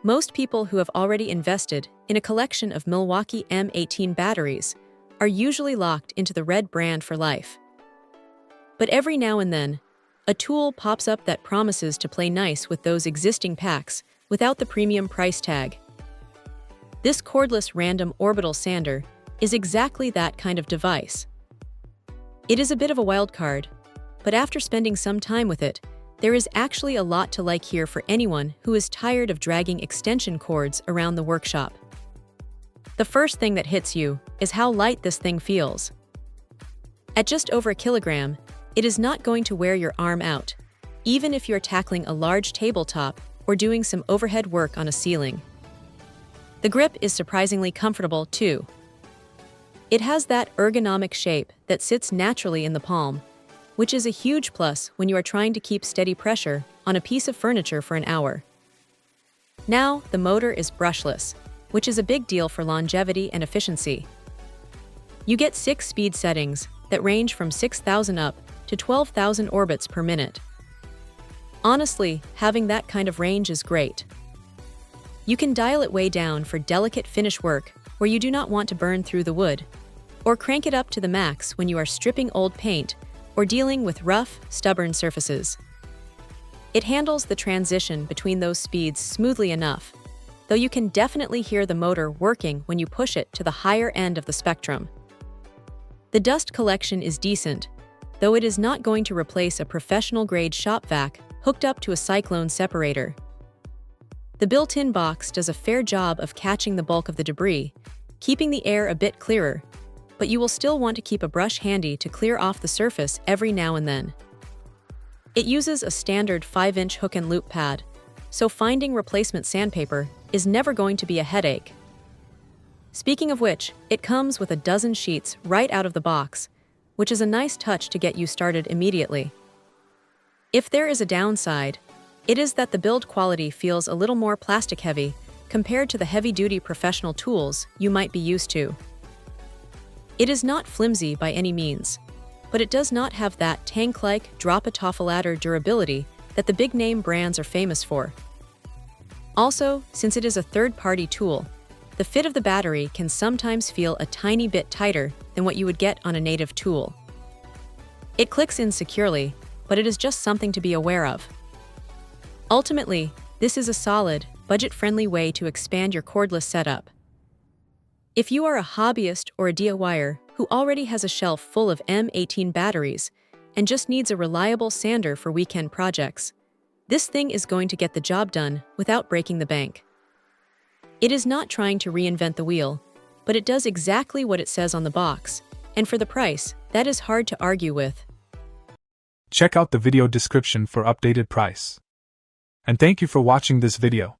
Most people who have already invested in a collection of Milwaukee M18 batteries are usually locked into the red brand for life. But every now and then, a tool pops up that promises to play nice with those existing packs without the premium price tag. This cordless random orbital sander is exactly that kind of device. It is a bit of a wild card, but after spending some time with it, there is actually a lot to like here for anyone who is tired of dragging extension cords around the workshop. The first thing that hits you is how light this thing feels. At just over a kilogram, it is not going to wear your arm out, even if you're tackling a large tabletop or doing some overhead work on a ceiling. The grip is surprisingly comfortable, too. It has that ergonomic shape that sits naturally in the palm, which is a huge plus when you are trying to keep steady pressure on a piece of furniture for an hour. Now, the motor is brushless, which is a big deal for longevity and efficiency. You get 6 speed settings that range from 6,000 up to 12,000 orbits per minute. Honestly, having that kind of range is great. You can dial it way down for delicate finish work where you do not want to burn through the wood, or crank it up to the max when you are stripping old paint or dealing with rough, stubborn surfaces. It handles the transition between those speeds smoothly enough, though you can definitely hear the motor working when you push it to the higher end of the spectrum. The dust collection is decent, though it is not going to replace a professional-grade shop vac hooked up to a cyclone separator. The built-in box does a fair job of catching the bulk of the debris, keeping the air a bit clearer, but you will still want to keep a brush handy to clear off the surface every now and then. It uses a standard 5-inch hook and loop pad, so finding replacement sandpaper is never going to be a headache. Speaking of which, it comes with a dozen sheets right out of the box, which is a nice touch to get you started immediately. If there is a downside, it is that the build quality feels a little more plastic-heavy compared to the heavy-duty professional tools you might be used to. It is not flimsy by any means, but it does not have that tank-like drop-a-toffle-ladder durability that the big-name brands are famous for. Also, since it is a third-party tool, the fit of the battery can sometimes feel a tiny bit tighter than what you would get on a native tool. It clicks in securely, but it is just something to be aware of. Ultimately, this is a solid, budget-friendly way to expand your cordless setup. If you are a hobbyist or a DIYer who already has a shelf full of M18 batteries and just needs a reliable sander for weekend projects, this thing is going to get the job done without breaking the bank. It is not trying to reinvent the wheel, but it does exactly what it says on the box, and for the price, that is hard to argue with. Check out the video description for updated price. And thank you for watching this video.